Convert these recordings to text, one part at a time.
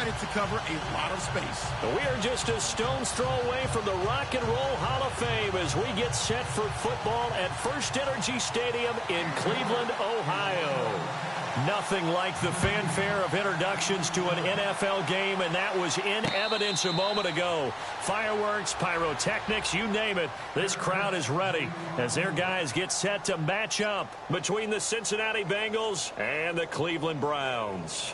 decided to cover a lot of space. We are just a stone's throw away from the Rock and Roll Hall of Fame as we get set for football at First Energy Stadium in Cleveland, Ohio. Nothing like the fanfare of introductions to an NFL game, and that was in evidence a moment ago. Fireworks, pyrotechnics, you name it. This crowd is ready as their guys get set to match up between the Cincinnati Bengals and the Cleveland Browns.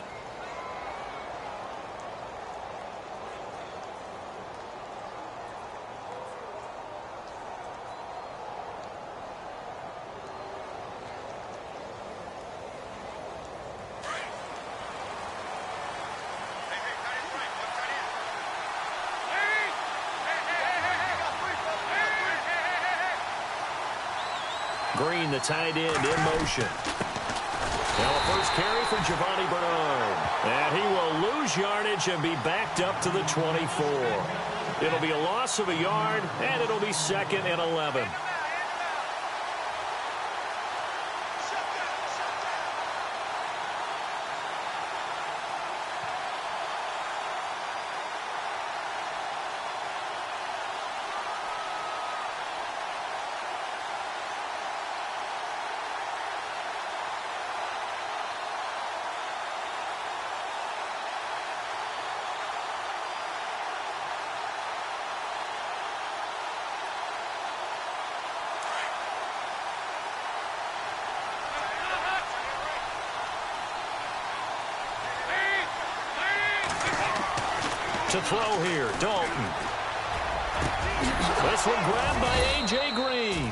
Green, the tight end, in motion. Now a first carry for Giovanni Bernard. And he will lose yardage and be backed up to the 24. It'll be a loss of a yard, and it'll be 2nd and 11. To throw here, Dalton. This one grabbed by A.J. Green.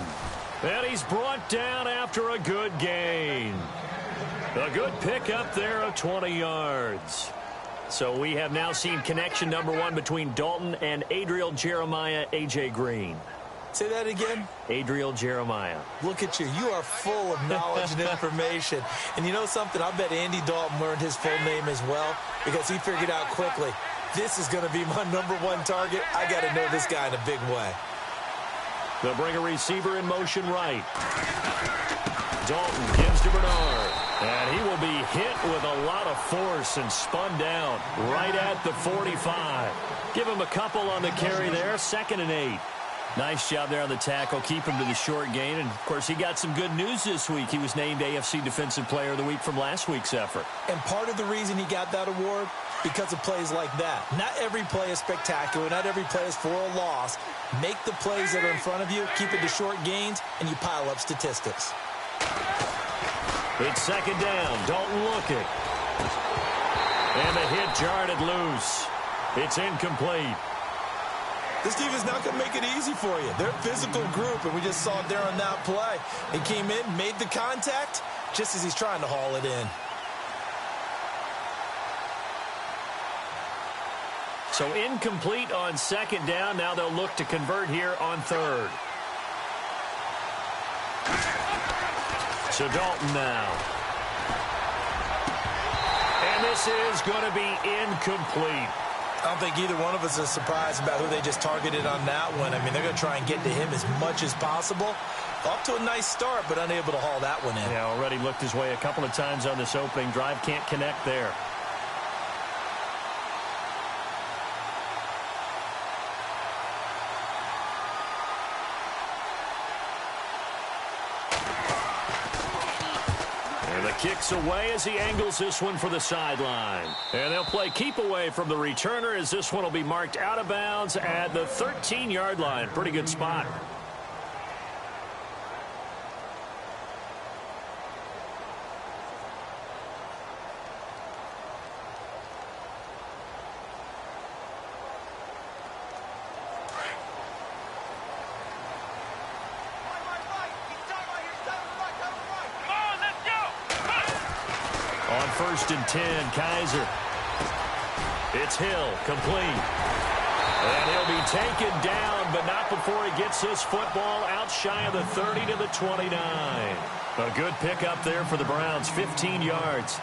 And he's brought down after a good gain. A good pickup there of 20 yards. So we have now seen connection number 1 between Dalton and Adriel Jeremiah, A.J. Green. Say that again? Adriel Jeremiah. Look at you. You are full of knowledge and information. And you know something? I bet Andy Dalton learned his full name as well because he figured out quickly, this is going to be my number 1 target. I got to know this guy in a big way. They'll bring a receiver in motion right. Dalton gives to Bernard. And he will be hit with a lot of force and spun down right at the 45. Give him a couple on the carry there. 2nd and 8. Nice job there on the tackle. Keep him to the short gain. And, of course, he got some good news this week. He was named AFC Defensive Player of the Week from last week's effort. And part of the reason he got that award, because of plays like that. Not every play is spectacular. Not every play is for a loss. Make the plays that are in front of you, keep it to short gains, and you pile up statistics. It's 2nd down. Dalton looking. And the hit jarred it loose. It's incomplete. This defense not going to make it easy for you. They're a physical group, and we just saw it there on that play. He came in, made the contact, just as he's trying to haul it in. So incomplete on 2nd down. Now they'll look to convert here on 3rd. So Dalton now. And this is going to be incomplete. I don't think either one of us is surprised about who they just targeted on that one. I mean, they're going to try and get to him as much as possible. Off to a nice start, but unable to haul that one in. Yeah, already looked his way a couple of times on this opening drive. Can't connect there. Kicks away as he angles this one for the sideline. And they'll play keep away from the returner as this one will be marked out of bounds at the 13-yard line. Pretty good spot. On 1st and 10, Kaiser. It's Hill, complete. And he'll be taken down, but not before he gets this football out shy of the 30 to the 29. A good pickup there for the Browns, 15 yards.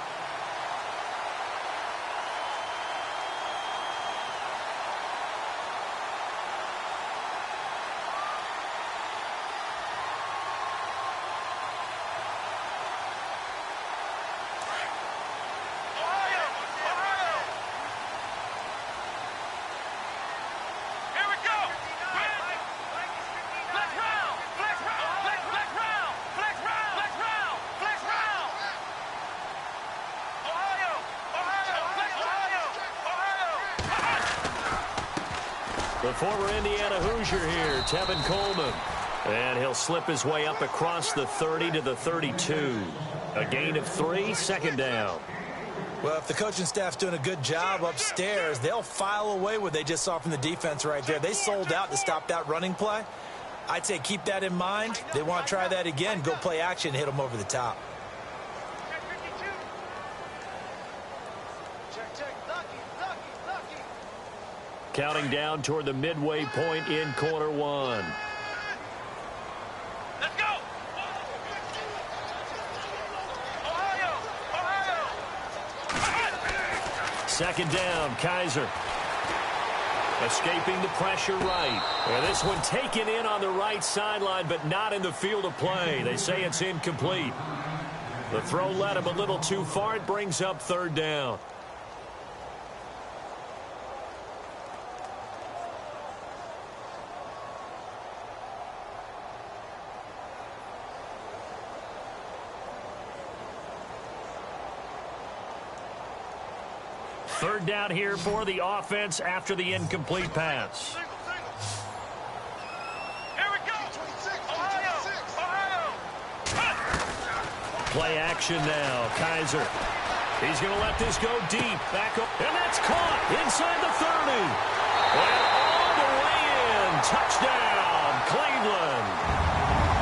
The former Indiana Hoosier here, Tevin Coleman. And he'll slip his way up across the 30 to the 32. A gain of 3, second down. Well, if the coaching staff's doing a good job upstairs, they'll file away what they just saw from the defense right there. They sold out to stop that running play. I'd say keep that in mind. They want to try that again. Go play action, hit them over the top. Counting down toward the midway point in quarter one. Let's go! Ohio! Second down, Kaiser. Escaping the pressure right. And this one taken in on the right sideline, but not in the field of play. They say it's incomplete. The throw led him a little too far. It brings up third down. Third down here for the offense after the incomplete pass. Here we go! Ohio! Play action now. Kaiser. He's going to let this go deep. Back up. And that's caught inside the 30. And all the way in. Touchdown, Cleveland.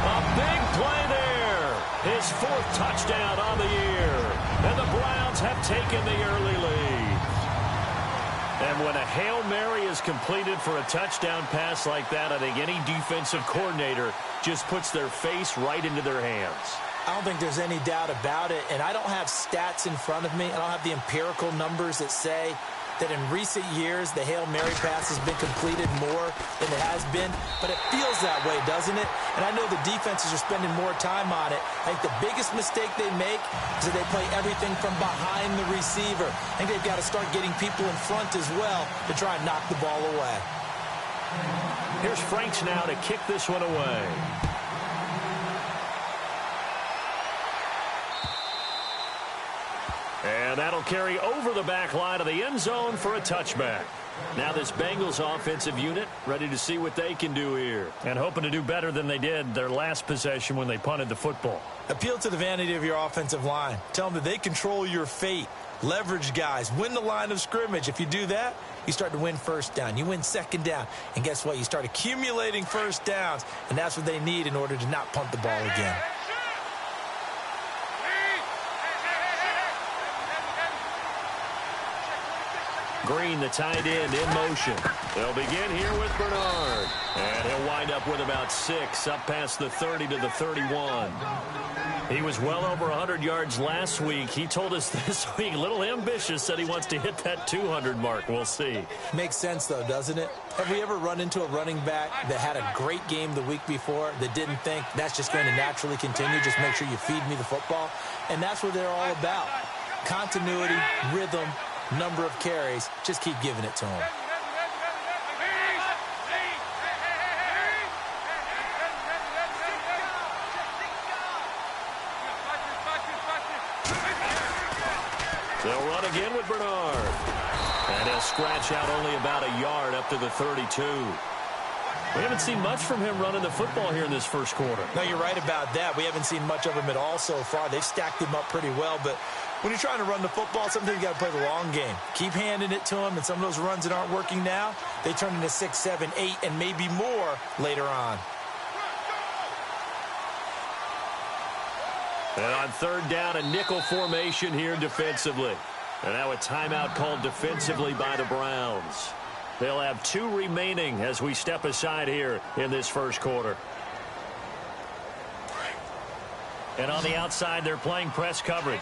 A big play there. His 4th touchdown on the year. And the Browns have taken the early lead. And when a Hail Mary is completed for a touchdown pass like that, I think any defensive coordinator just puts their face right into their hands. I don't think there's any doubt about it, and I don't have stats in front of me. I don't have the empirical numbers that say that in recent years the Hail Mary pass has been completed more than it has been, but it feels that way, doesn't it? And I know the defenses are spending more time on it. I think the biggest mistake they make is that they play everything from behind the receiver. I think they've got to start getting people in front as well to try and knock the ball away. Here's Franks now to kick this one away. And that'll carry over the back line of the end zone for a touchback. Now this Bengals offensive unit ready to see what they can do here. And hoping to do better than they did their last possession when they punted the football. Appeal to the vanity of your offensive line. Tell them that they control your fate. Leverage guys. Win the line of scrimmage. If you do that, you start to win first down. You win second down. And guess what? You start accumulating first downs. And that's what they need in order to not punt the ball again. Green, the tight end, in motion. They'll begin here with Bernard. And he'll wind up with about 6, up past the 30 to the 31. He was well over 100 yards last week. He told us this week, a little ambitious, said he wants to hit that 200 mark. We'll see. Makes sense, though, doesn't it? Have we ever run into a running back that had a great game the week before that didn't think that's just going to naturally continue? Just make sure you feed me the football. And that's what they're all about. Continuity, rhythm, number of carries. Just keep giving it to him. They'll run again with Bernard. And he'll scratch out only about a yard up to the 32. We haven't seen much from him running the football here in this first quarter. No, you're right about that. We haven't seen much of him at all so far. They've stacked him up pretty well, but when you're trying to run the football, sometimes you got to play the long game. Keep handing it to him, and some of those runs that aren't working now, they turn into 6, 7, 8, and maybe more later on. And on third down, a nickel formation here defensively. And now a timeout called defensively by the Browns. They'll have 2 remaining as we step aside here in this first quarter. And on the outside, they're playing press coverage.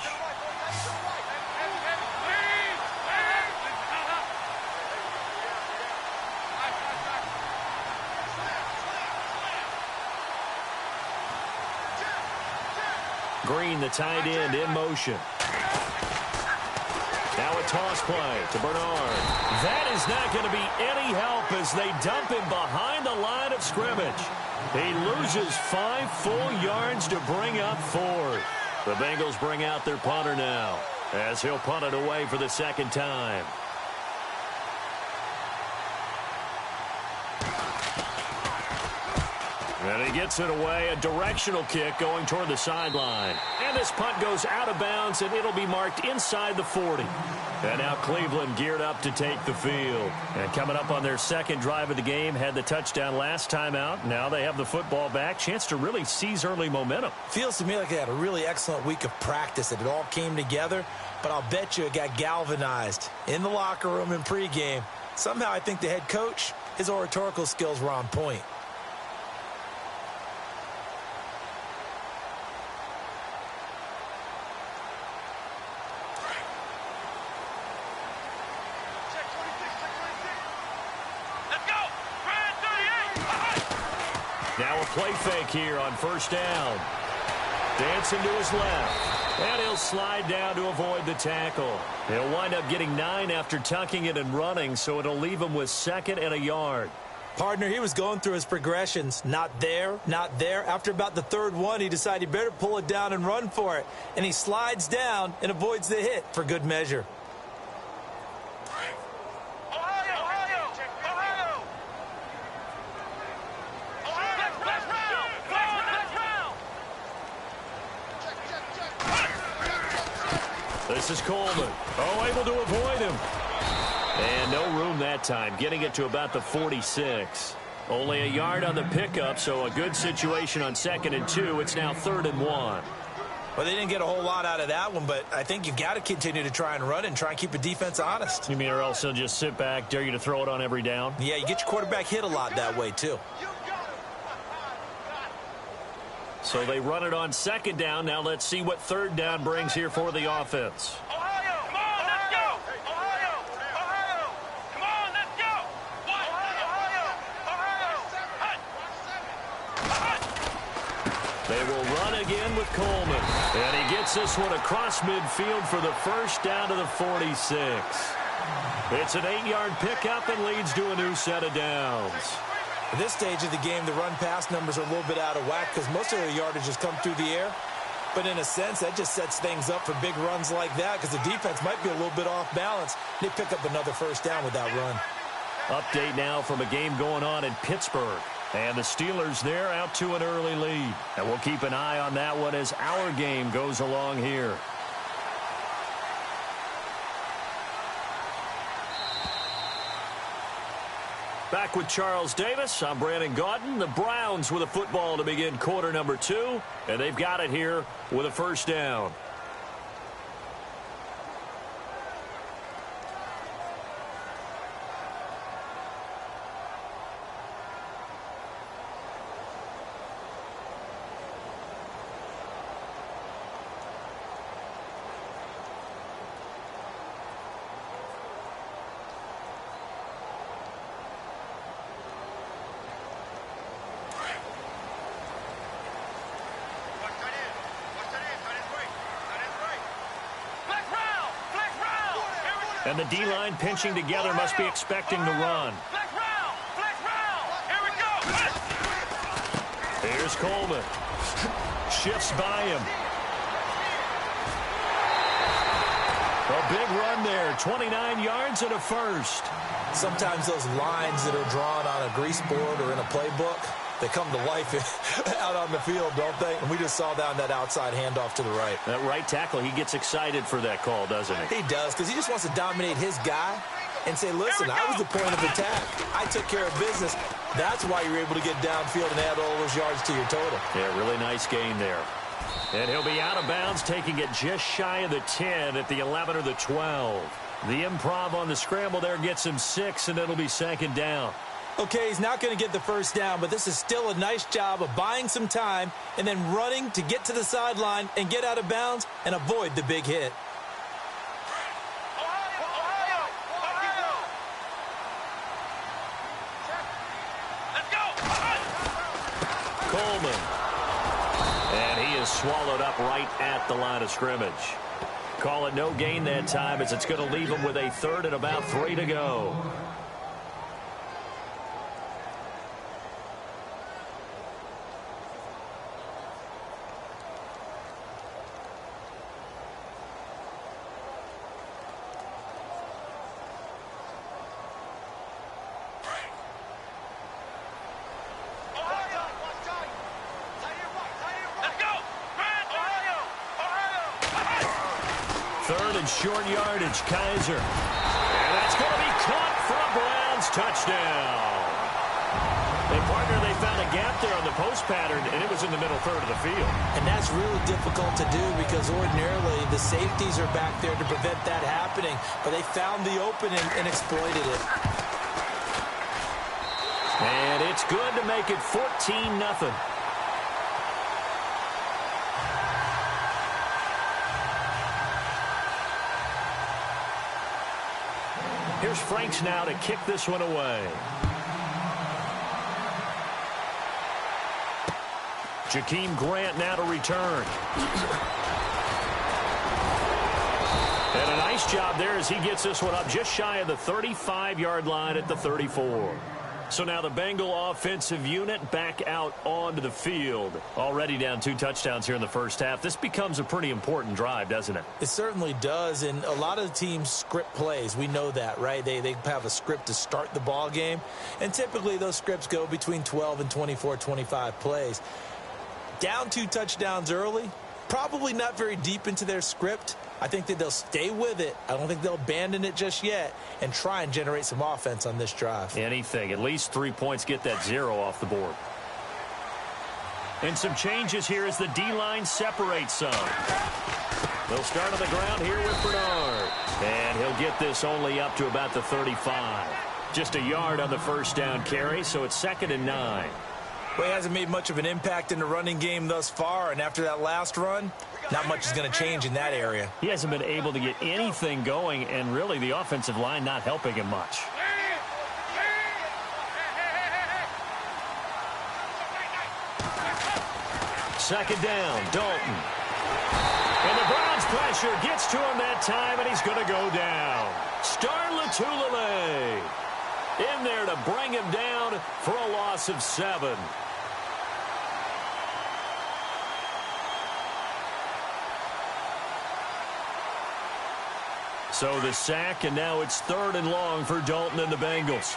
Green, the tight end, in motion. Now a toss play to Bernard. That is not going to be any help as they dump him behind the line of scrimmage. He loses 5 full yards to bring up 4. The Bengals bring out their punter now as he'll punt it away for the second time. And he gets it away, a directional kick going toward the sideline. And this punt goes out of bounds, and it'll be marked inside the 40. And now Cleveland geared up to take the field. And coming up on their second drive of the game, had the touchdown last time out. Now they have the football back. Chance to really seize early momentum. Feels to me like they had a really excellent week of practice, and it all came together. But I'll bet you it got galvanized in the locker room in pregame. Somehow I think the head coach, his oratorical skills were on point. Now a play fake here on first down. Dancing to his left. And he'll slide down to avoid the tackle. He'll wind up getting 9 after tucking it and running, so it'll leave him with 2nd and a yard. Partner, he was going through his progressions. Not there, not there. After about the 3rd one, he decided he better pull it down and run for it. And he slides down and avoids the hit for good measure. This is Coleman. Oh, able to avoid him. And no room that time, getting it to about the 46. Only a yard on the pickup, so a good situation on 2nd and 2. It's now 3rd and 1. Well, they didn't get a whole lot out of that one, but I think you've got to continue to try and run and try and keep the defense honest. You mean or else he'll just sit back, dare you to throw it on every down? Yeah, you get your quarterback hit a lot that way, too. So they run it on 2nd down. Now let's see what 3rd down brings here for the offense. Ohio, come on, let's go! Ohio, Ohio, come on, let's go! Ohio, They will run again with Coleman. And he gets this one across midfield for the first down to the 46. It's an 8-yard pickup and leads to a new set of downs. At this stage of the game, the run-pass numbers are a little bit out of whack because most of their yardage has come through the air. But in a sense, that just sets things up for big runs like that because the defense might be a little bit off balance. They pick up another first down with that run. Update now from a game going on in Pittsburgh. And the Steelers there out to an early lead. And we'll keep an eye on that one as our game goes along here. Back with Charles Davis, I'm Brandon Gaudin. The Browns with a football to begin quarter number 2, and they've got it here with a first down. And the D-line pinching together must be expecting to run. Here we go. Here's Coleman. Shifts by him. A big run there. 29 yards and a first. Sometimes those lines that are drawn on a grease board or in a playbook, they come to life out on the field, don't they? And we just saw down that outside handoff to the right. That right tackle, he gets excited for that call, doesn't he? He does, because he just wants to dominate his guy and say, listen, I was the point of attack. I took care of business. That's why you're able to get downfield and add all those yards to your total. Yeah, really nice gain there. And he'll be out of bounds, taking it just shy of the 10 at the 11 or the 12. The improv on the scramble there gets him 6, and it'll be 2nd down. Okay, he's not going to get the first down, but this is still a nice job of buying some time and then running to get to the sideline and get out of bounds and avoid the big hit. Ohio, let's go. Coleman. And he is swallowed up right at the line of scrimmage. Call it no gain that time as it's going to leave him with a 3rd and about 3 to go. in short yardage. Kaiser. And that's going to be caught for a Browns touchdown. Hey, partner, they found a gap there on the post pattern, and it was in the middle third of the field. And that's really difficult to do because ordinarily the safeties are back there to prevent that happening. But they found the opening and exploited it. And it's good to make it 14-0. Here's Franks now to kick this one away. Jakeem Grant now to return. And a nice job there as he gets this one up just shy of the 35-yard line at the 34. So now the Bengal offensive unit back out onto the field. Already down 2 touchdowns here in the first half. This becomes a pretty important drive, doesn't it? It certainly does, and a lot of the teams script plays. We know that, right? They have a script to start the ball game, and typically those scripts go between 12 and 24, 25 plays. Down 2 touchdowns early, probably not very deep into their script. I think that they'll stay with it. I don't think they'll abandon it just yet and try and generate some offense on this drive. Anything. At least 3 points, get that 0 off the board. And some changes here as the D-line separates some. They'll start on the ground here with Bernard. And he'll get this only up to about the 35. Just a yard on the first down carry, so it's 2nd and 9. Well, he hasn't made much of an impact in the running game thus far, and after that last run, not much is going to change in that area. He hasn't been able to get anything going, and really the offensive line not helping him much. Second down, Dalton. And the Browns pressure gets to him that time, and he's going to go down. Star Latulippe in there to bring him down for a loss of 7. So the sack, and now it's 3rd and long for Dalton and the Bengals.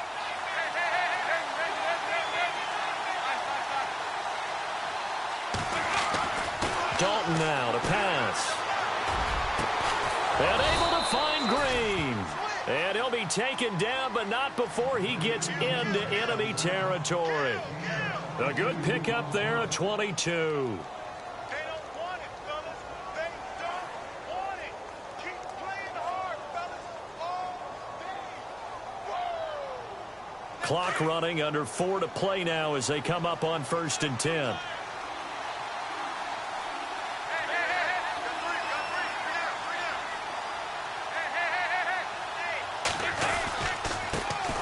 Dalton now to pass. And able to find Green. And he'll be taken down, but not before he gets into enemy territory. A good pickup there, a 22. Clock running, under 4 to play now as they come up on 1st and 10.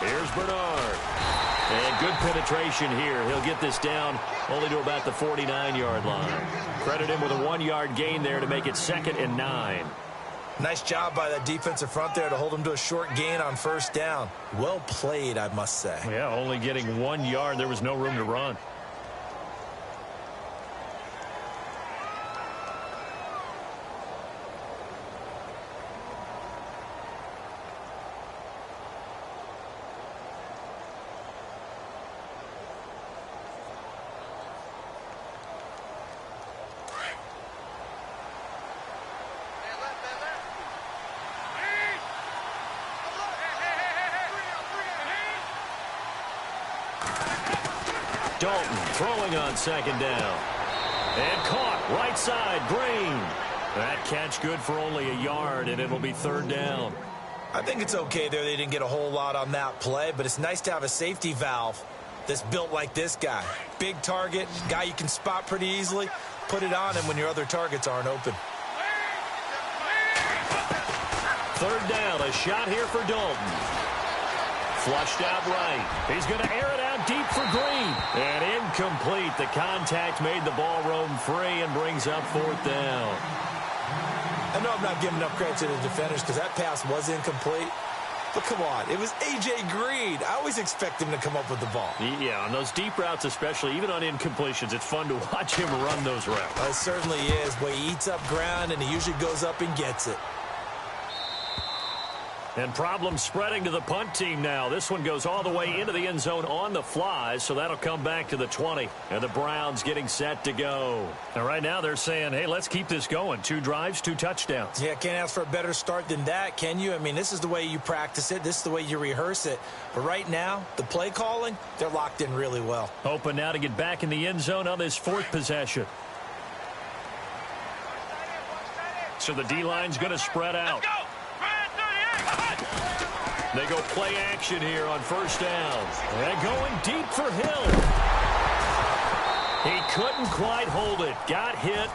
Here's Bernard. And good penetration here. He'll get this down only to about the 49-yard line. Credit him with a 1-yard gain there to make it 2nd and 9. Nice job by that defensive front there to hold him to a short gain on 1st down. Well played, I must say. Yeah, only getting 1 yard. There was no room to run. Dalton throwing on 2nd down. And caught right side, Green. That catch good for only a yard, and it'll be 3rd down. I think it's okay there. They didn't get a whole lot on that play, but it's nice to have a safety valve that's built like this guy. Big target, guy you can spot pretty easily. Put it on him when your other targets aren't open. 3rd down, a shot here for Dalton. Flushed out right. He's going to air it out deep for Green. And incomplete. The contact made the ball roam free and brings up 4th down. I know I'm not giving enough credit to the defenders because that pass was incomplete. But come on, it was A.J. Green. I always expect him to come up with the ball. Yeah, on those deep routes especially, even on incompletions, it's fun to watch him run those routes. It certainly is. Boy, he eats up ground, and he usually goes up and gets it. And problems spreading to the punt team now. This one goes all the way into the end zone on the fly, so that'll come back to the 20. And the Browns getting set to go. And right now they're saying, hey, let's keep this going. 2 drives, 2 touchdowns. Yeah, can't ask for a better start than that, can you? I mean, this is the way you practice it. This is the way you rehearse it. But right now, the play calling, they're locked in really well. Hoping now to get back in the end zone on this 4th possession. So the D-line's going to spread out. They go play action here on first down. And going deep for Hill. He couldn't quite hold it. Got hit.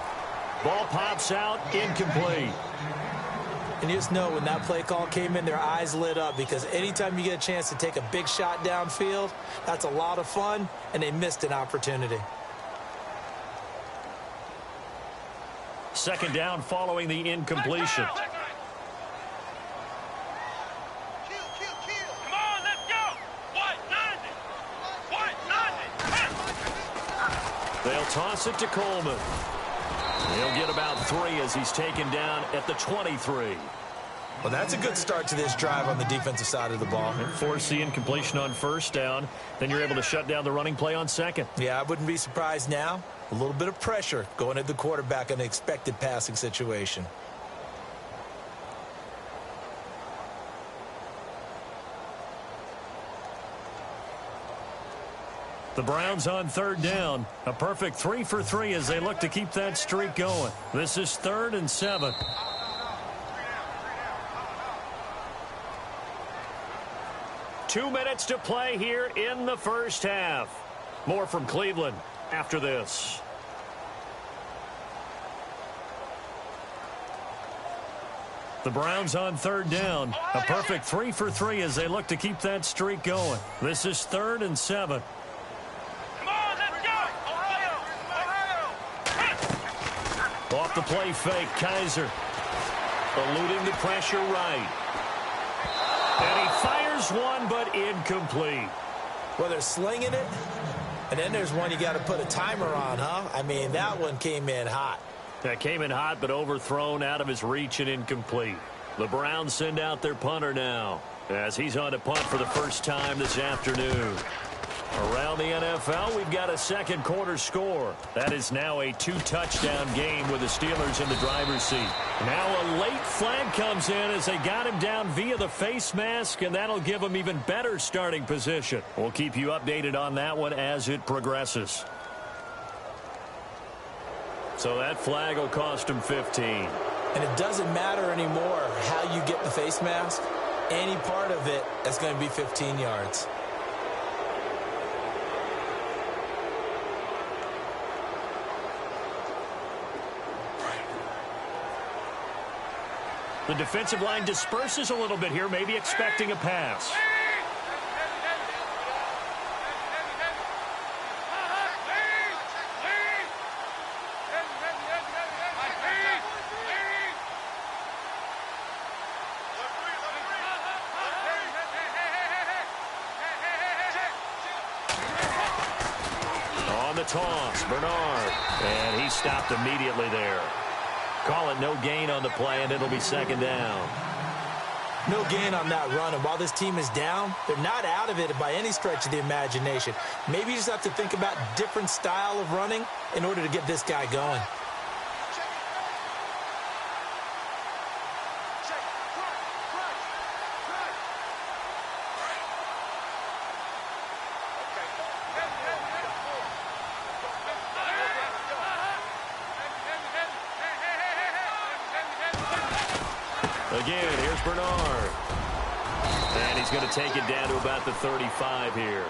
Ball pops out. Incomplete. And you just know when that play call came in, their eyes lit up, because anytime you get a chance to take a big shot downfield, that's a lot of fun, and they missed an opportunity. Second down following the incompletion. They'll toss it to Coleman. He'll get about 3 as he's taken down at the 23. Well, that's a good start to this drive on the defensive side of the ball. And force the incompletion on first down. Then you're able to shut down the running play on second. Yeah, I wouldn't be surprised now. A little bit of pressure going at the quarterback in an expected passing situation. The Browns on third down. A perfect 3 for 3 as they look to keep that streak going. This is 3rd and 7. Two minutes to play here in the first half. More from Cleveland after this. The Browns on third down. A perfect 3 for 3 as they look to keep that streak going. This is 3rd and 7. Off the play fake, Kaiser. Eluding the pressure right. And he fires one, but incomplete. Well, they're slinging it, and then there's one you got to put a timer on, huh? I mean, that one came in hot. That came in hot, but overthrown, out of his reach and incomplete. The Browns send out their punter now, as he's on to punt for the first time this afternoon. Around the NFL, we've got a second quarter score. That is now a 2-touchdown game with the Steelers in the driver's seat. Now a late flag comes in as they got him down via the face mask, and that'll give him even better starting position. We'll keep you updated on that one as it progresses. So that flag will cost him 15. And it doesn't matter anymore how you get the face mask. Any part of it is going to be 15 yards. The defensive line disperses a little bit here, maybe expecting a pass. On the toss, Bernard. And he stopped immediately there. Call it no gain on the play, and it'll be second down. No gain on that run, and while this team is down, they're not out of it by any stretch of the imagination. Maybe you just have to think about different style of running in order to get this guy going. Again, here's Bernard. And he's going to take it down to about the 35 here.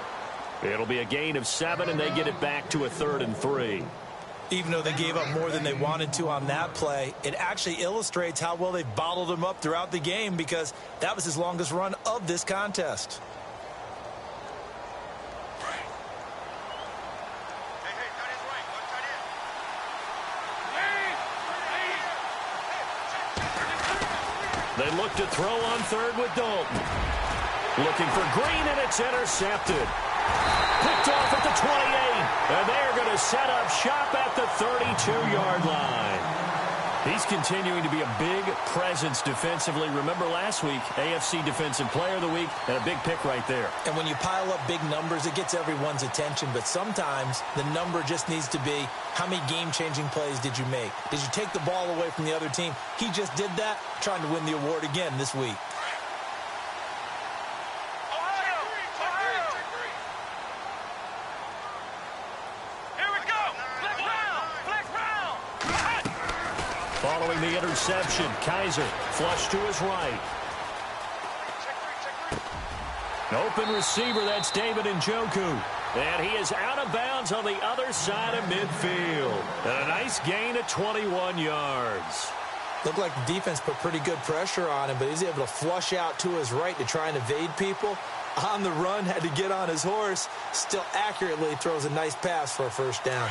It'll be a gain of 7, and they get it back to a 3rd and 3. Even though they gave up more than they wanted to on that play, it actually illustrates how well they've bottled him up throughout the game, because that was his longest run of this contest. They look to throw on third with Dalton. Looking for Green, and it's intercepted. Picked off at the 28. And they're going to set up shop at the 32-yard line. He's continuing to be a big presence defensively. Remember last week, AFC Defensive Player of the Week, and a big pick right there. And when you pile up big numbers, it gets everyone's attention. But sometimes the number just needs to be, how many game-changing plays did you make? Did you take the ball away from the other team? He just did that, trying to win the award again this week. Following the interception, Kaiser flush to his right. An open receiver, that's David Njoku. And he is out of bounds on the other side of midfield. And a nice gain of 21 yards. Looked like the defense put pretty good pressure on him, but he's able to flush out to his right to try and evade people. On the run, had to get on his horse. Still accurately throws a nice pass for a first down.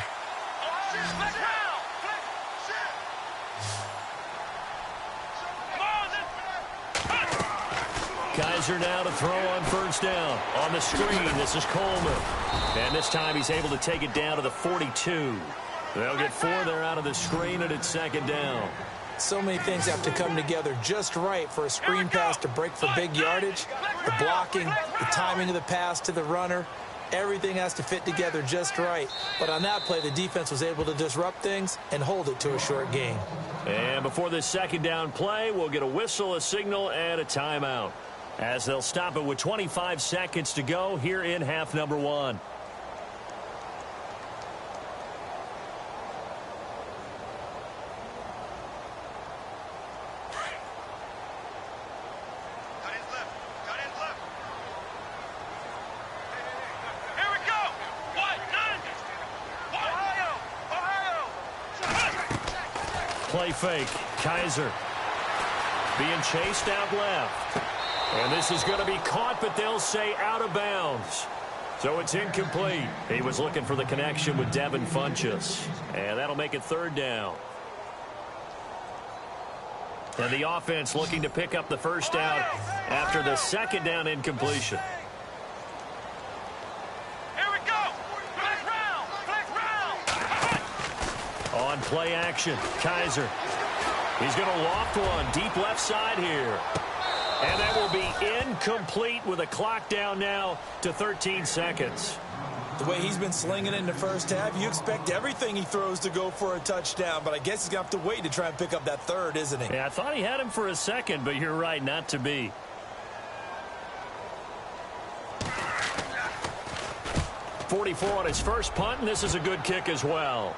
Kaiser now to throw on first down. On the screen, this is Coleman. And this time he's able to take it down to the 42. They'll get 4 there out of the screen, and it's second down. So many things have to come together just right for a screen pass to break for big yardage. The blocking, the timing of the pass to the runner, everything has to fit together just right. But on that play, the defense was able to disrupt things and hold it to a short gain. And before this second down play, we'll get a whistle, a signal, and a timeout, as they'll stop it with 25 seconds to go here in half number 1. Here we go. What? None. Ohio. Play fake. Kaiser being chased out left. And this is going to be caught, but they'll say out of bounds. So it's incomplete. He was looking for the connection with Devin Funchess. And that'll make it third down. And the offense looking to pick up the first down after the second down incompletion. Here we go. Flex round. On play action, Kaiser. He's going to loft one deep left side here. And that will be incomplete with a clock down now to 13 seconds. The way he's been slinging in the first half, you expect everything he throws to go for a touchdown, but I guess he's going to have to wait to try and pick up that third, isn't he? Yeah, I thought he had him for a second, but you're right, not to be. .44 on his first punt, and this is a good kick as well.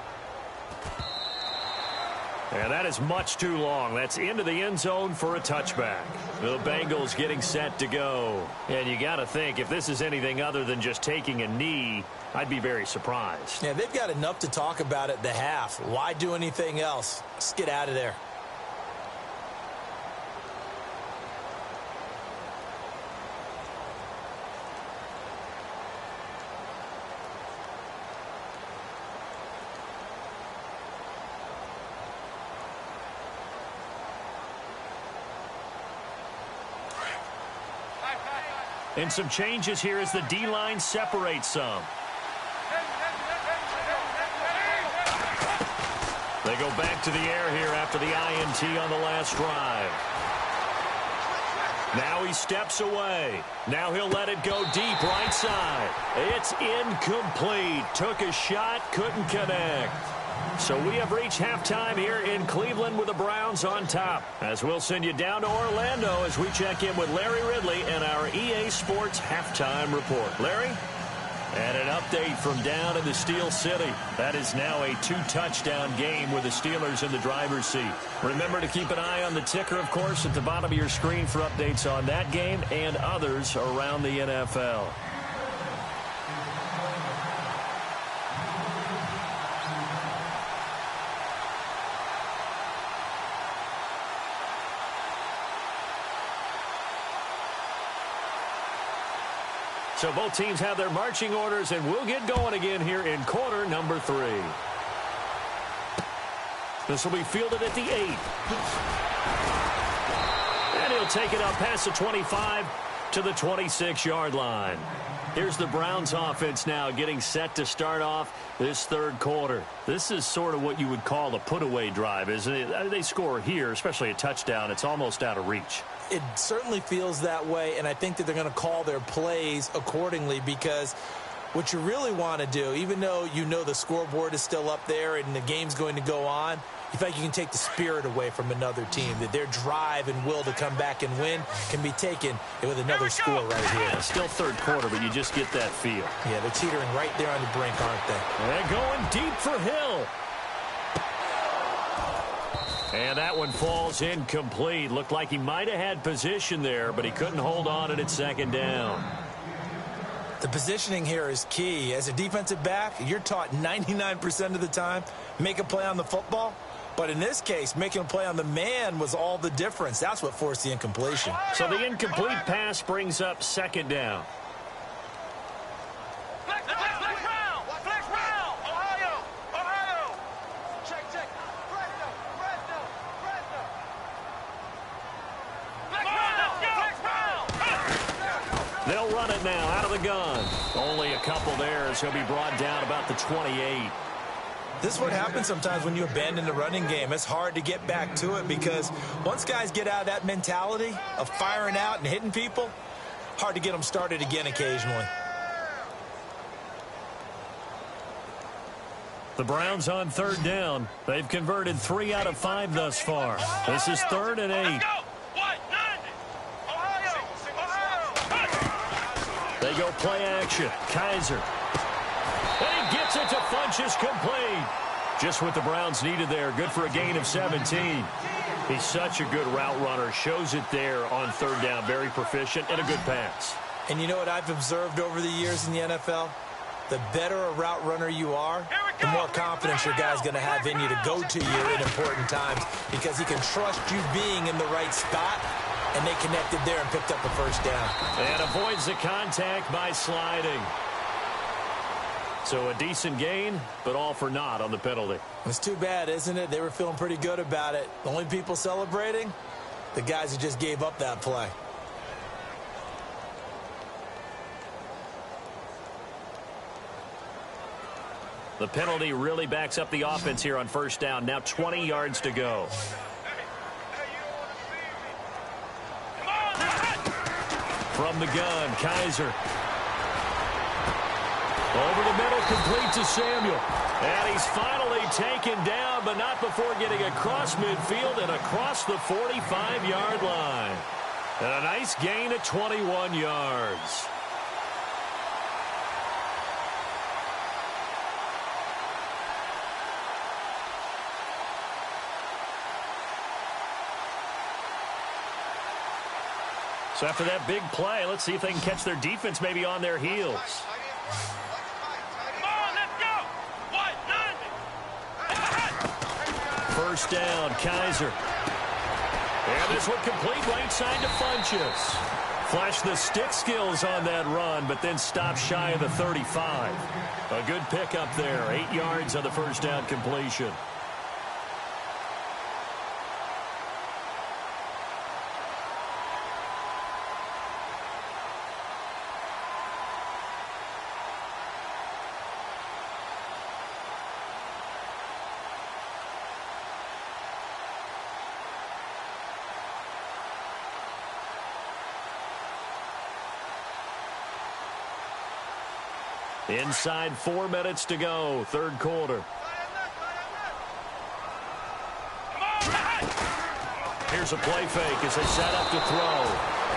And that is much too long. That's into the end zone for a touchback. The Bengals getting set to go. And you got to think, if this is anything other than just taking a knee, I'd be very surprised. Yeah, they've got enough to talk about at the half. Why do anything else? Just get out of there. And some changes here as the D-line separates some. They go back to the air here after the INT on the last drive. Now he steps away. Now he'll let it go deep right side. It's incomplete. Took a shot, couldn't connect. So we have reached halftime here in Cleveland with the Browns on top. As we'll send you down to Orlando as we check in with Larry Ridley and our EA Sports Halftime Report. Larry? And an update from down in the Steel City. That is now a 2-touchdown game with the Steelers in the driver's seat. Remember to keep an eye on the ticker, of course, at the bottom of your screen for updates on that game and others around the NFL. So both teams have their marching orders, and we'll get going again here in quarter number 3. This will be fielded at the 8. And he'll take it up past the 25 to the 26-yard line. Here's the Browns offense now getting set to start off this third quarter. This is sort of what you would call a put-away drive, isn't it? They score here, especially a touchdown. It's almost out of reach. It certainly feels that way, and I think that they're going to call their plays accordingly, because what you really want to do, even though you know the scoreboard is still up there and the game's going to go on, you think you can take the spirit away from another team, that their drive and will to come back and win can be taken with another score right here. Yeah, still third quarter, but you just get that feel. Yeah, they're teetering right there on the brink, aren't they? And going deep for Hill. And that one falls incomplete. Looked like he might have had position there, but he couldn't hold on at second down. The positioning here is key. As a defensive back, you're taught 99% of the time, make a play on the football. But in this case, making a play on the man was all the difference. That's what forced the incompletion. So the incomplete pass brings up second down. Flex round! Flex round! Ohio! Ohio! Check. Fresno! Flex round! They'll run it now out of the gun. Only a couple there as he'll be brought down about the 28. This is what happens sometimes when you abandon the running game. It's hard to get back to it, because once guys get out of that mentality of firing out and hitting people, hard to get them started again occasionally. The Browns on third down. They've converted 3 out of 5 thus far. This is 3rd and 8. Let's go! What? 90! Ohio! They go play action. Kaiser. And he gets it to Funchess, complete. Just what the Browns needed there. Good for a gain of 17. He's such a good route runner. Shows it there on third down. Very proficient and a good pass. And you know what I've observed over the years in the NFL? The better a route runner you are, the more confidence your guy's going to have in you to go to you in important times, because he can trust you being in the right spot, and they connected there and picked up a first down. And avoids the contact by sliding. So a decent gain, but all for naught on the penalty. It's too bad, isn't it? They were feeling pretty good about it. The only people celebrating, the guys who just gave up that play. The penalty really backs up the offense here on first down. Now 20 yards to go. From the gun, Kaiser. Over the middle, complete to Samuel. And he's finally taken down, but not before getting across midfield and across the 45-yard line. And a nice gain of 21 yards. So after that big play, let's see if they can catch their defense maybe on their heels. Come on, let's go! What? 90! First down, Kaiser. And this one complete right side to Funchess. Flashed the stick skills on that run, but then stopped shy of the 35. A good pickup there, 8 yards on the first down completion. Inside 4 minutes to go, third quarter. Here's a play fake as they set up to throw.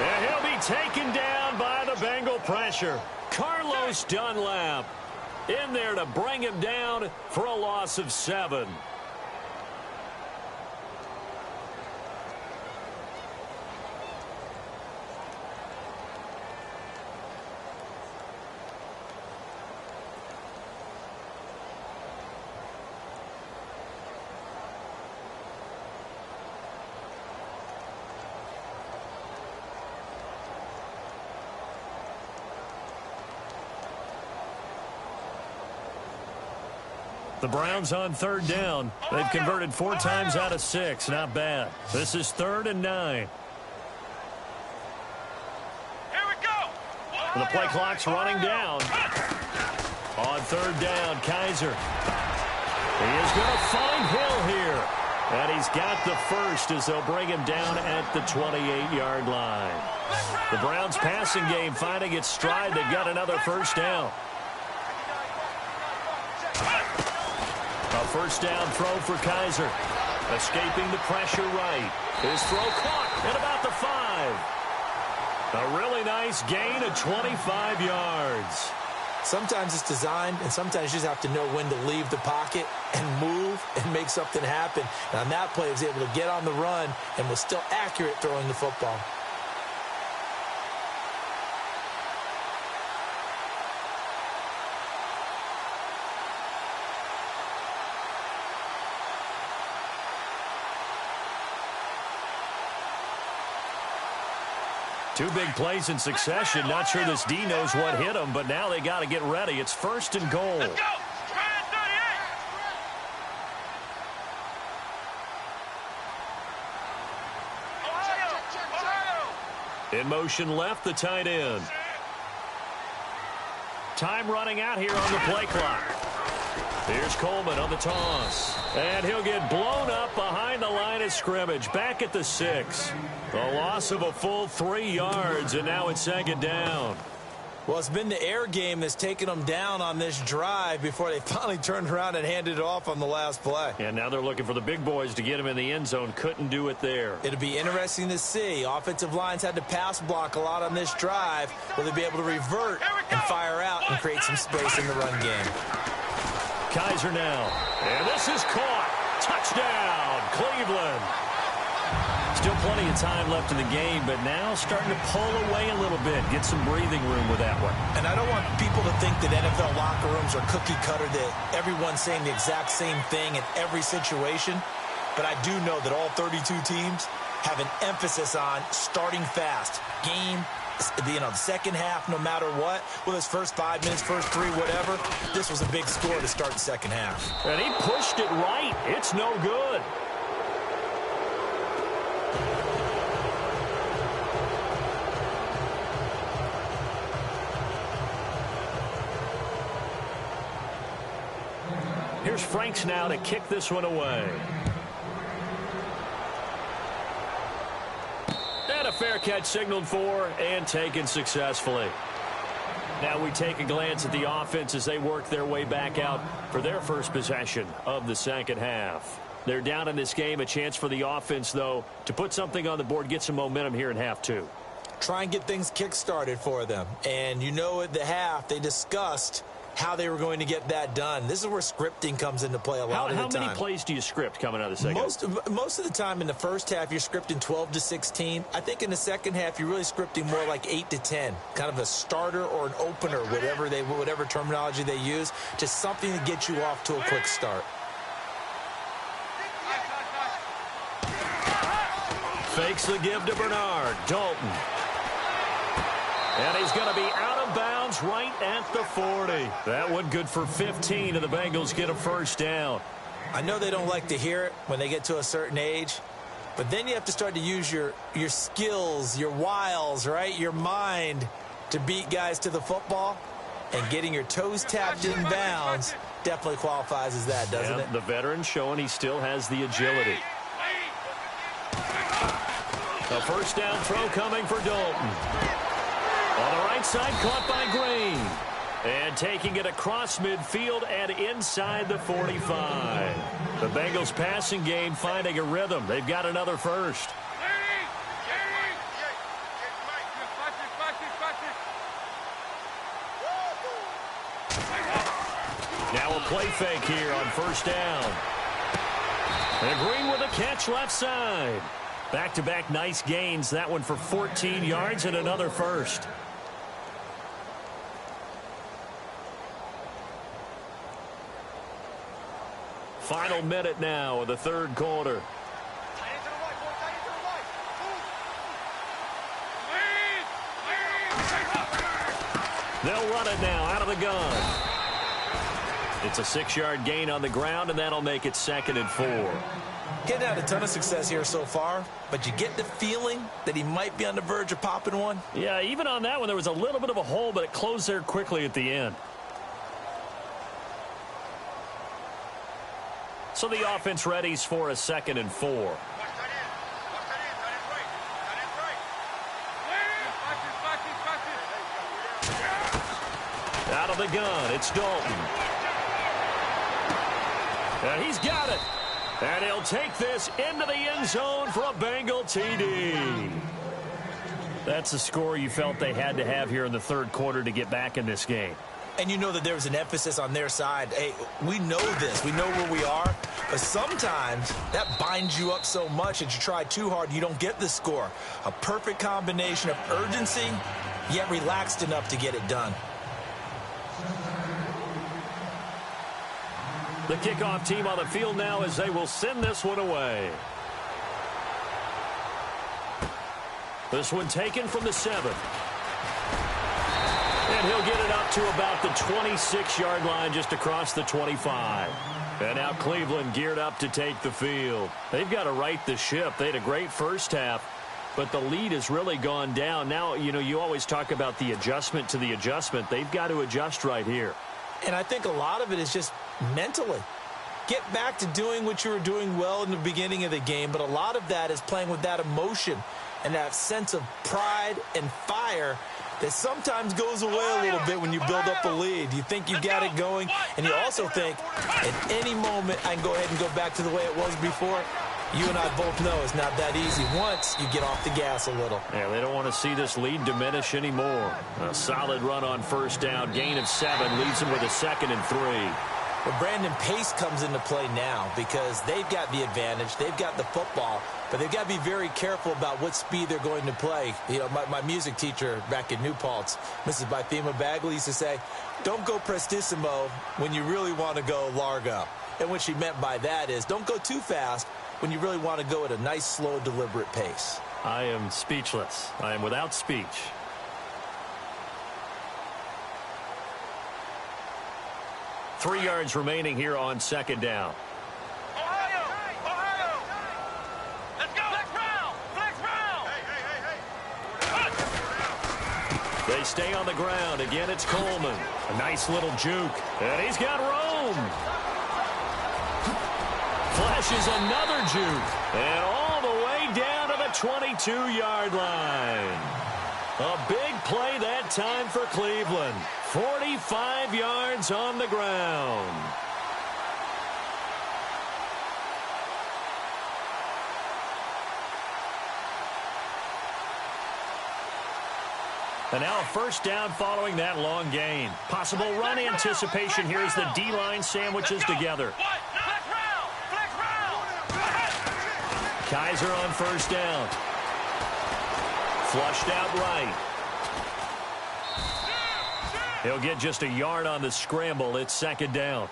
And he'll be taken down by the Bengal pressure. Carlos Dunlap in there to bring him down for a loss of 7. The Browns on third down. They've converted 4 times out of 6. Not bad. This is 3rd and 9. Here we The play clock's running down. On third down, Kaiser. He is going to find Hill here. And he's got the first as they'll bring him down at the 28-yard line. The Browns' passing game finding its stride. They've got another first down. A first down throw for Kaiser. Escaping the pressure right. His throw caught at about the 5. A really nice gain of 25 yards. Sometimes it's designed, and sometimes you just have to know when to leave the pocket and move and make something happen. And on that play, he was able to get on the run and was still accurate throwing the football. Two big plays in succession. Not sure this D knows what hit him, but now they got to get ready. It's first and goal. Let's go. Try it, 38. Ohio. In motion left, the tight end. Time running out here on the play clock. Here's Coleman on the toss. And he'll get blown up behind the line of scrimmage. Back at the 6. A loss of a full 3 yards, and now it's second down. Well, it's been the air game that's taken them down on this drive before they finally turned around and handed it off on the last play. And now they're looking for the big boys to get him in the end zone. Couldn't do it there. It'll be interesting to see. Offensive lines had to pass block a lot on this drive. Will they be able to revert and fire out and create some space in the run game? Kaiser now. And this is caught. Touchdown, Cleveland. Still plenty of time left in the game, but now starting to pull away a little bit. Get some breathing room with that one. And I don't want people to think that NFL locker rooms are cookie cutter, that everyone's saying the exact same thing in every situation. But I do know that all 32 teams have an emphasis on starting fast. Game, the second half, no matter what. Well, his first 5 minutes, first 3, whatever. This was a big score to start the second half. And he pushed it right. It's no good. Here's Franks now to kick this one away. And a fair catch signaled for and taken successfully. Now we take a glance at the offense as they work their way back out for their first possession of the second half. They're down in this game. A chance for the offense, though, to put something on the board, get some momentum here in half 2. Try and get things kick-started for them. And you know at the half they discussed how they were going to get that done. This is where scripting comes into play a lot of the time. How many plays do you script coming out of the second? Most of the time in the first half, you're scripting 12 to 16. I think in the second half, you're really scripting more like 8 to 10. Kind of a starter or an opener, whatever terminology they use, just something to get you off to a quick start. Fakes the give to Bernard. Dalton. And he's going to be out of bounds right at the 40. That one good for 15, and the Bengals get a first down. I know they don't like to hear it when they get to a certain age, but then you have to start to use your skills, your wiles, right, your mind to beat guys to the football. And getting your toes tapped in bounds definitely qualifies as that, doesn't it? The veteran showing he still has the agility. A first down throw coming for Dalton. On the right side, caught by Green. And taking it across midfield and inside the 45. The Bengals passing game finding a rhythm. They've got another first. Now a play fake here on first down. And Green with a catch left side. Back-to-back nice gains. That one for 14 yards and another first. Final minute now of the third quarter. They'll run it now out of the gun. It's a 6-yard gain on the ground, and that'll make it 2nd and 4. Getting had a ton of success here so far, but you get the feeling that he might be on the verge of popping one. Yeah, even on that one, there was a little bit of a hole, but it closed there quickly at the end. So the offense readies for a 2nd and 4. Out of the gun, it's Dalton. And he's got it. And he'll take this into the end zone for a Bengal TD. That's the score you felt they had to have here in the 3rd quarter to get back in this game. And you know that there was an emphasis on their side. Hey, we know this. We know where we are. But sometimes that binds you up so much that you try too hard, you don't get the score. A perfect combination of urgency, yet relaxed enough to get it done. The kickoff team on the field now as they will send this one away. This one taken from the 7th. And he'll get it up to about the 26-yard line just across the 25. And now Cleveland geared up to take the field. They've got to right the ship. They had a great first half, but the lead has really gone down. Now, you know, you always talk about the adjustment to the adjustment. They've got to adjust right here. And I think a lot of it is just mentally. Get back to doing what you were doing well in the beginning of the game, but a lot of that is playing with that emotion and that sense of pride and fire that sometimes goes away a little bit when you build up a lead. You think you got it going, and you also think at any moment I can go ahead and go back to the way it was before. You and I both know it's not that easy once you get off the gas a little. Yeah, they don't want to see this lead diminish anymore. A solid run on 1st down. Gain of 7 leaves them with a 2nd and 3. But Brandon, pace comes into play now because they've got the advantage. They've got the football, but they've got to be very careful about what speed they're going to play. You know, my music teacher back in New Paltz, Mrs. Bythema Bagley, used to say, don't go prestissimo when you really want to go largo. And what she meant by that is don't go too fast when you really want to go at a nice, slow, deliberate pace. I am speechless. I am without speech. Three yards remaining here on 2nd down. Ohio! Ohio! Let's go! Flex round! Flex round! They stay on the ground. Again, it's Coleman. A nice little juke. And he's got Rome. Flashes another juke. And all the way down to the 22-yard line. A big play that time for Cleveland. 45 yards on the ground. And now a 1st down following that long gain. Possible run anticipation here as the D-line sandwiches together. Flex round! Flex round! Kaiser on 1st down. Flushed out right. He'll get just a yard on the scramble. It's 2nd down.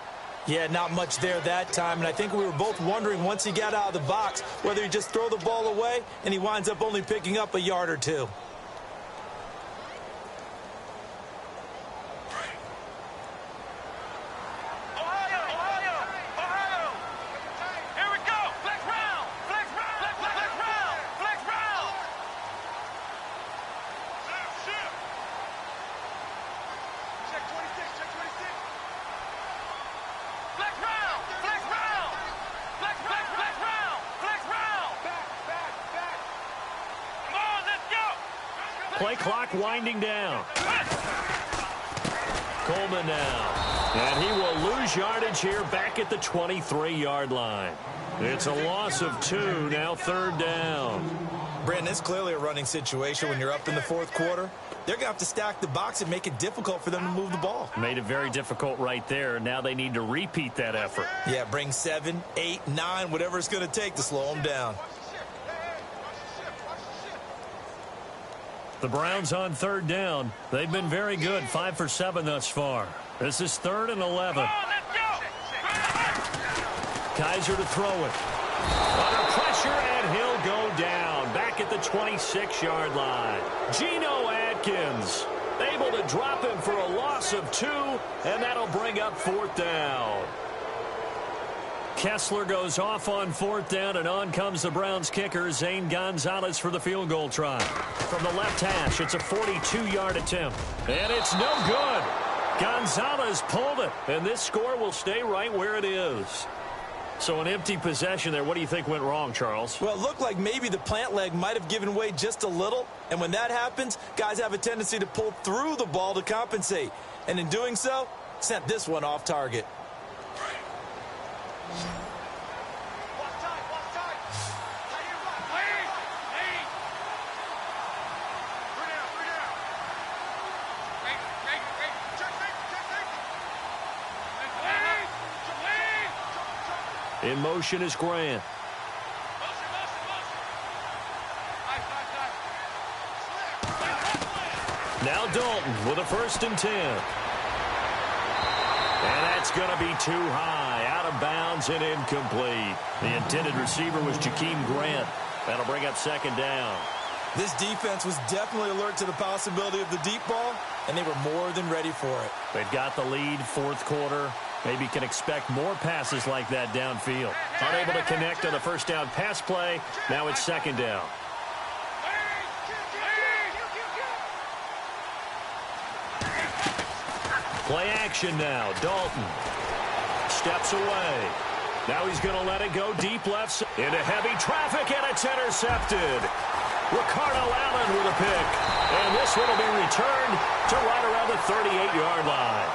Yeah, not much there that time, and I think we were both wondering once he got out of the box whether he just throw the ball away and he winds up only picking up a yard or two. Play clock winding down. Coleman now. And he will lose yardage here back at the 23-yard line. It's a loss of 2, now 3rd down. Brandon, it's clearly a running situation when you're up in the 4th quarter. They're going to have to stack the box and make it difficult for them to move the ball. Made it very difficult right there. Now they need to repeat that effort. Yeah, bring 7, 8, 9, whatever it's going to take to slow them down. The Browns on 3rd down. They've been very good, 5 for 7 thus far. This is 3rd and 11. Kaiser to throw it. Under pressure, and he'll go down. Back at the 26-yard line. Geno Atkins able to drop him for a loss of 2, and that'll bring up 4th down. Kessler goes off on 4th down, and on comes the Browns kicker, Zane Gonzalez, for the field goal try. From the left hash, it's a 42-yard attempt. And it's no good. Gonzalez pulled it, and this score will stay right where it is. So an empty possession there. What do you think went wrong, Charles? Well, it looked like maybe the plant leg might have given way just a little. And when that happens, guys have a tendency to pull through the ball to compensate. And in doing so, sent this one off target. In motion is Grant. Now Dalton with a 1st and 10. And that's going to be too high. Out of bounds and incomplete. The intended receiver was Jakeem Grant. That'll bring up 2nd down. This defense was definitely alert to the possibility of the deep ball, and they were more than ready for it. They've got the lead, 4th quarter. Maybe can expect more passes like that downfield. Unable to connect on the 1st down pass play. Now it's 2nd down. Play action now. Dalton steps away. Now he's going to let it go deep left into heavy traffic, and it's intercepted. Ricardo Allen with a pick. And this one will be returned to right around the 38-yard line.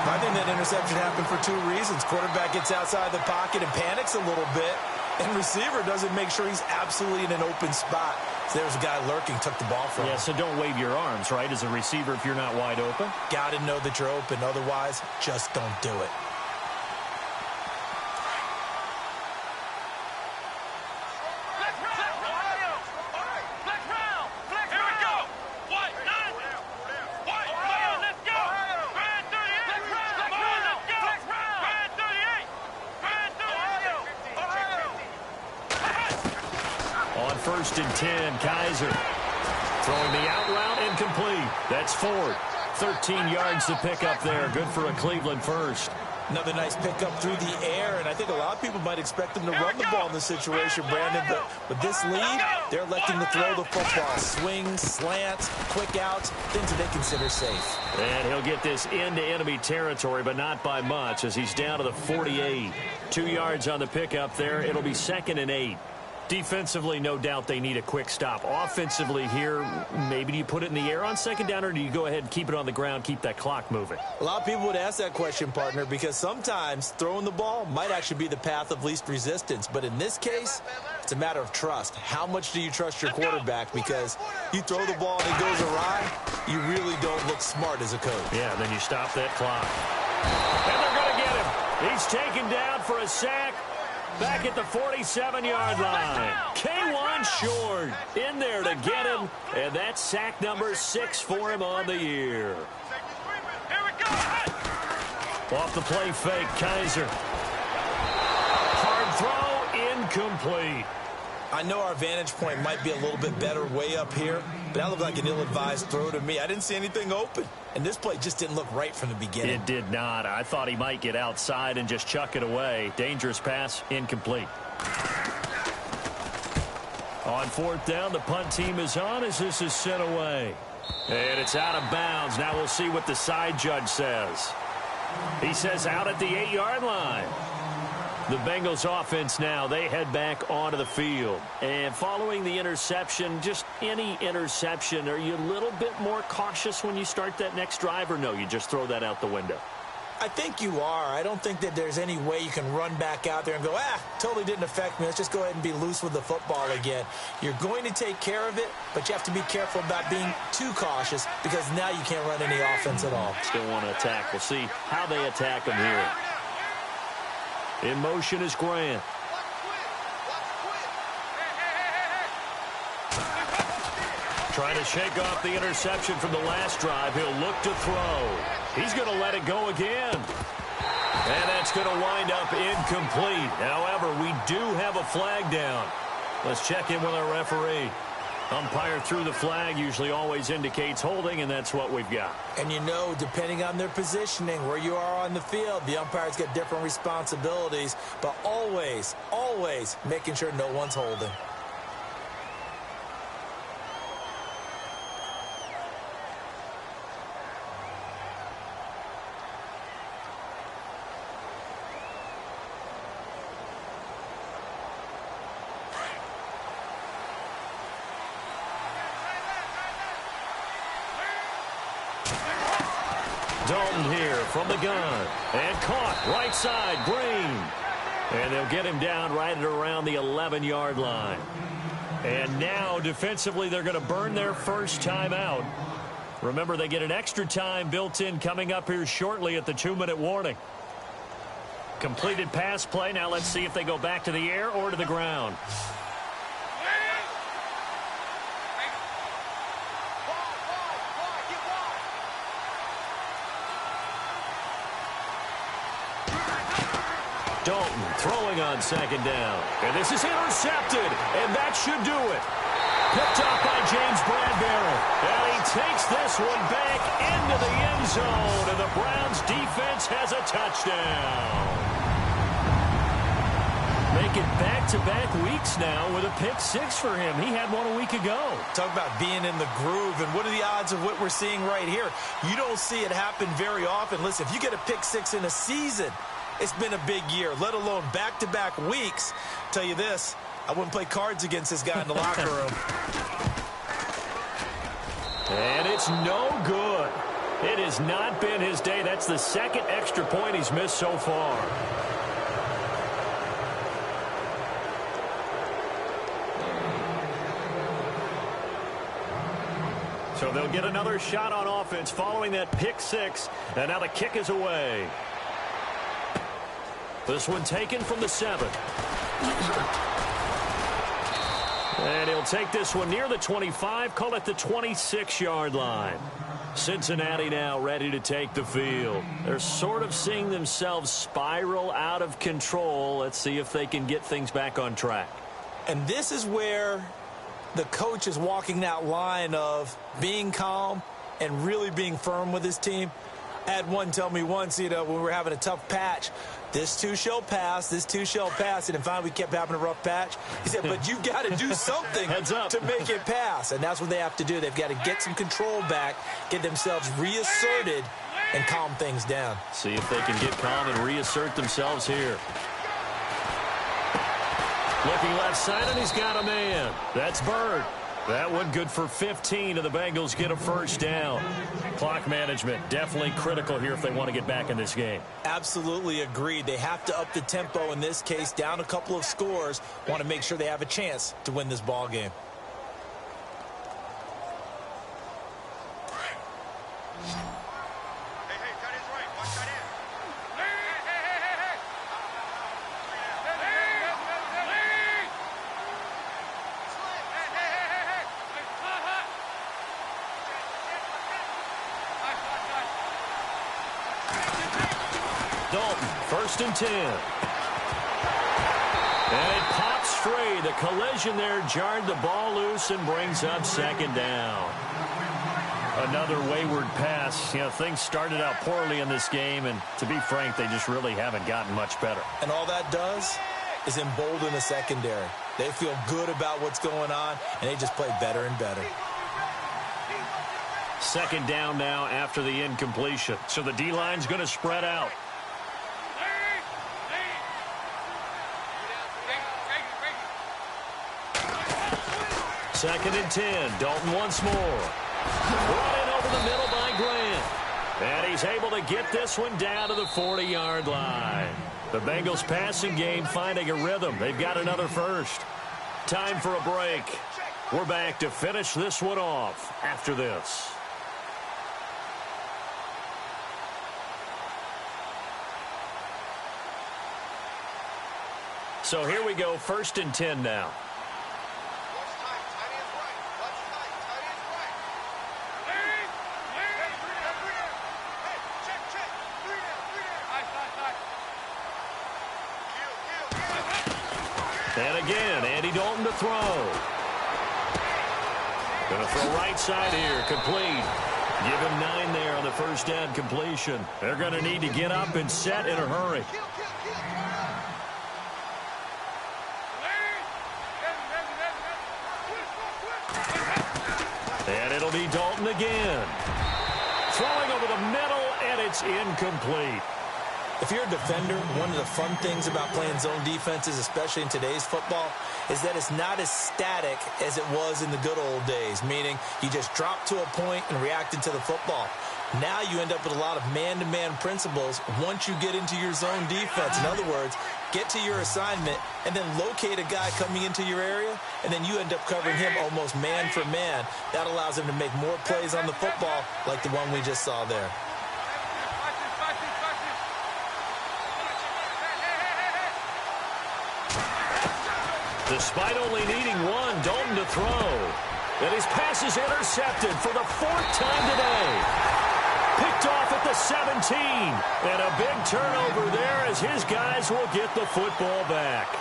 I think that interception happened for 2 reasons. Quarterback gets outside the pocket and panics a little bit, and receiver doesn't make sure he's absolutely in an open spot. So there's a guy lurking, took the ball from him. Yeah, so don't wave your arms, right, as a receiver if you're not wide open. Got to know that you're open. Otherwise, just don't do it. On 1st and 10, Kaiser throwing the out route, incomplete. That's Ford. 13 yards to pick up there. Good for a Cleveland first. Another nice pickup through the air, and I think a lot of people might expect them to run the ball in this situation, Brandon, but with this lead, they're electing to throw the football. Swings, slants, quick outs, things that they consider safe. And he'll get this into enemy territory, but not by much, as he's down to the 48. 2 yards on the pickup there. It'll be 2nd and 8. Defensively, no doubt they need a quick stop. Offensively here, maybe do you put it in the air on 2nd down, or do you go ahead and keep it on the ground, keep that clock moving? A lot of people would ask that question, partner, because sometimes throwing the ball might actually be the path of least resistance. But in this case, it's a matter of trust. How much do you trust your quarterback? Because you throw the ball and it goes awry, you really don't look smart as a coach. Yeah, then you stop that clock. And they're going to get him. He's taken down for a sack. Back at the 47-yard line. K1 short in there to get him, and that's sack number 6 for him on the year. Off the play fake, Kaiser. Hard throw, incomplete. I know our vantage point might be a little bit better way up here, but that looked like an ill-advised throw to me. I didn't see anything open, and this play just didn't look right from the beginning. It did not. I thought he might get outside and just chuck it away. Dangerous pass, incomplete. On 4th down, the punt team is on as this is sent away. And it's out of bounds. Now we'll see what the side judge says. He says out at the 8-yard line. The Bengals offense now, they head back onto the field. And following the interception, just any interception, are you a little bit more cautious when you start that next drive, or no, you just throw that out the window? I think you are. I don't think that there's any way you can run back out there and go, totally didn't affect me. Let's just go ahead and be loose with the football again. You're going to take care of it, but you have to be careful about being too cautious because now you can't run any offense at all. Still want to attack. We'll see how they attack them here. In motion is Grant. Trying to shake off the interception from the last drive. He'll look to throw. He's going to let it go again. And that's going to wind up incomplete. However, we do have a flag down. Let's check in with our referee. Umpire threw the flag, usually always indicates holding, and that's what we've got. And you know, depending on their positioning, where you are on the field, the umpires get different responsibilities, but always, always making sure no one's holding. Dalton here from the gun. And caught right side, Green. And they'll get him down right at around the 11-yard line. And now defensively they're going to burn their first timeout. Remember, they get an extra time built in coming up here shortly at the 2-minute warning. Completed pass play. Now let's see if they go back to the air or to the ground. Dalton throwing on second down. And this is intercepted, and that should do it. Picked up by James Bradbury. And he takes this one back into the end zone, and the Browns defense has a touchdown. Make it back-to-back weeks now with a pick six for him. He had one a week ago. Talk about being in the groove, and what are the odds of what we're seeing right here? You don't see it happen very often. Listen, if you get a pick six in a season, it's been a big year, let alone back-to-back weeks. Tell you this, I wouldn't play cards against this guy in the locker room. And it's no good. It has not been his day. That's the second extra point he's missed so far. So they'll get another shot on offense following that pick six. And now the kick is away. This one taken from the 7. And he'll take this one near the 25, call it the 26-yard line. Cincinnati now ready to take the field. They're sort of seeing themselves spiral out of control. Let's see if they can get things back on track. And this is where the coach is walking that line of being calm and really being firm with his team. I had one tell me once, when we were having a tough patch, this too shall pass, this too shall pass. And then finally we kept having a rough patch. He said, but you got to do something to make it pass. And that's what they have to do. They've got to get some control back, get themselves reasserted, and calm things down. See if they can get calm and reassert themselves here. Looking left side, and he's got a man. That's Bird. That one good for 15, and the Bengals get a first down. Clock management definitely critical here if they want to get back in this game. Absolutely agreed. They have to up the tempo in this case, down a couple of scores. Want to make sure they have a chance to win this ball game. Dalton, 1st and 10. And it pops free. The collision there jarred the ball loose and brings up 2nd down. Another wayward pass. Things started out poorly in this game, and to be frank, they just really haven't gotten much better. And all that does is embolden the secondary. They feel good about what's going on, and they just play better and better. 2nd down now after the incompletion. So the D-line's going to spread out. 2nd and 10. Dalton once more. Brought in over the middle by Grant. And he's able to get this one down to the 40-yard line. The Bengals passing game finding a rhythm. They've got another first. Time for a break. We're back to finish this one off after this. So here we go, 1st and 10 now. And again, Andy Dalton to throw. Going to throw right side here. Complete. Give him 9 there on the first down completion. They're going to need to get up and set in a hurry. And it'll be Dalton again. Throwing over the middle, and it's incomplete. If you're a defender, one of the fun things about playing zone defenses, especially in today's football, is that it's not as static as it was in the good old days, meaning you just drop to a point and react into the football. Now you end up with a lot of man-to-man principles once you get into your zone defense. In other words, get to your assignment and then locate a guy coming into your area, and then you end up covering him almost man for man. That allows him to make more plays on the football like the one we just saw there. Despite only needing one, Dalton to throw. And his pass is intercepted for the 4th time today. Picked off at the 17. And a big turnover there as his guys will get the football back.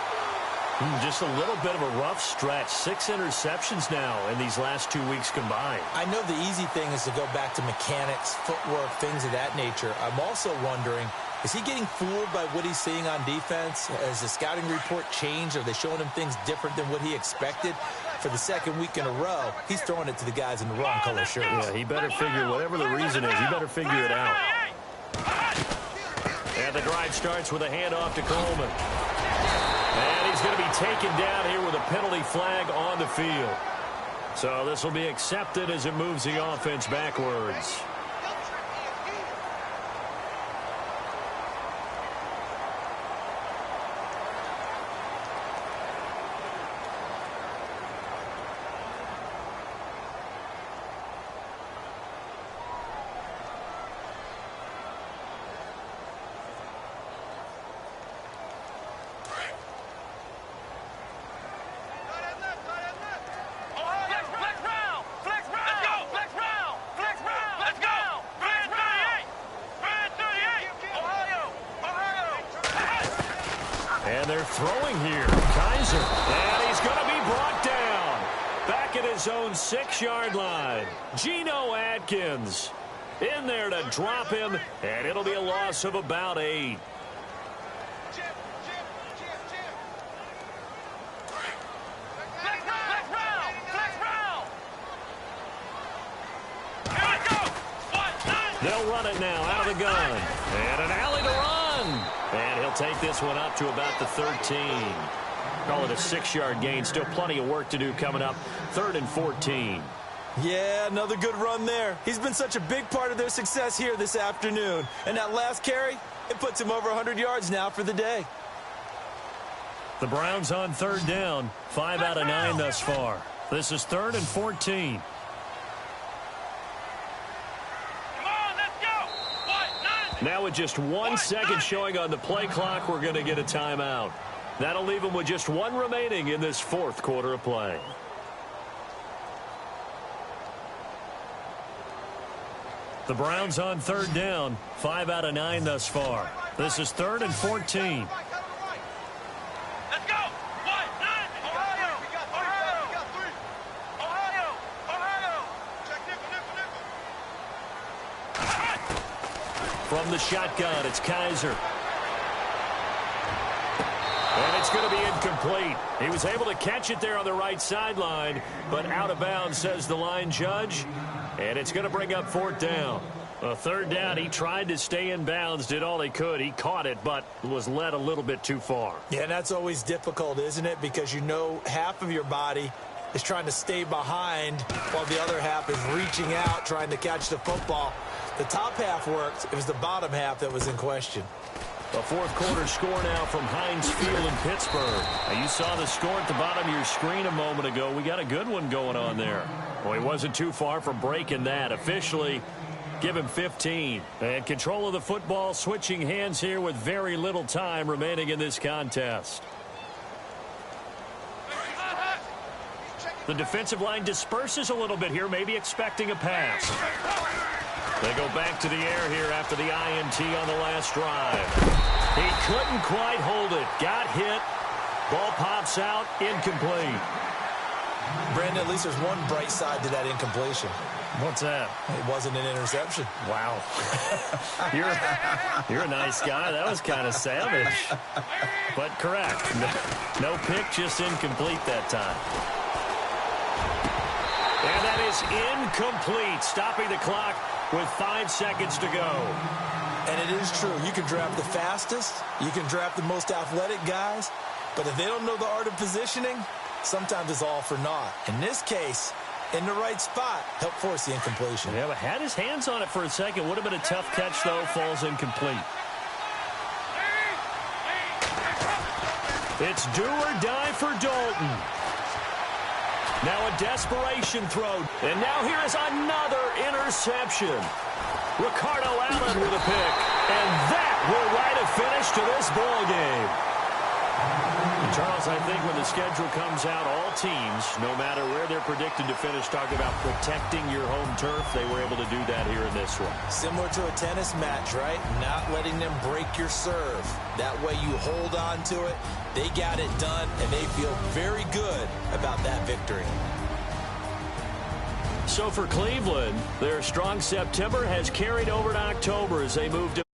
Just a little bit of a rough stretch. 6 interceptions now in these last 2 weeks combined. I know the easy thing is to go back to mechanics, footwork, things of that nature. I'm also wondering, is he getting fooled by what he's seeing on defense? Has the scouting report changed? Are they showing him things different than what he expected? For the 2nd week in a row, he's throwing it to the guys in the wrong color shirts. Yeah, he better figure, whatever the reason is, he better figure it out. And the drive starts with a handoff to Coleman. And he's going to be taken down here with a penalty flag on the field. So this will be accepted as it moves the offense backwards. And they're throwing here. Kaiser. And he's going to be brought down. Back at his own 6-yard line. Geno Atkins in there to drop him. And it'll be a loss of about 8. They'll run it now out of the gun. And an alley to run. And he'll take this one up to about the 13. Call it a 6-yard gain. Still plenty of work to do coming up. 3rd and 14. Yeah, another good run there. He's been such a big part of their success here this afternoon. And that last carry, it puts him over 100 yards now for the day. The Browns on 3rd down. 5 out of 9 thus far. This is 3rd and 14. Now with just 1 second showing on the play clock, we're going to get a timeout. That'll leave them with just 1 remaining in this 4th quarter of play. The Browns on 3rd down. 5 out of 9 thus far. This is 3rd and 14. From the shotgun, it's Kaiser. And it's going to be incomplete. He was able to catch it there on the right sideline, but out of bounds, says the line judge. And it's going to bring up 4th down. A 3rd down, he tried to stay in bounds, did all he could. He caught it, but was led a little bit too far. Yeah, and that's always difficult, isn't it? Because you know half of your body is trying to stay behind while the other half is reaching out, trying to catch the football. The top half worked. It was the bottom half that was in question. A 4th quarter score now from Heinz Field in Pittsburgh. Now you saw the score at the bottom of your screen a moment ago. We got a good one going on there. Well, he wasn't too far from breaking that. Officially, give him 15. And control of the football, switching hands here with very little time remaining in this contest. The defensive line disperses a little bit here, maybe expecting a pass. They go back to the air here after the INT on the last drive. He couldn't quite hold it. Got hit. Ball pops out. Incomplete. Brandon, at least there's one bright side to that incompletion. What's that? It wasn't an interception. Wow. You're a nice guy. That was kind of savage. But correct. No pick, just incomplete that time. And that is incomplete, stopping the clock with 5 seconds to go. And it is true. You can draft the fastest. You can draft the most athletic guys. But if they don't know the art of positioning, sometimes it's all for naught. In this case, in the right spot, helped force the incompletion. Yeah, but had his hands on it for a second. Would have been a tough catch, though. Falls incomplete. It's do or die for Dalton. Now a desperation throw. And now here is another interception. Ricardo Allen with a pick. And that will write a finish to this ball game. Charles, I think when the schedule comes out, all teams, no matter where they're predicted to finish, talk about protecting your home turf. They were able to do that here in this one. Similar to a tennis match, right? Not letting them break your serve. That way you hold on to it. They got it done, and they feel very good about that victory. So for Cleveland, their strong September has carried over to October as they move to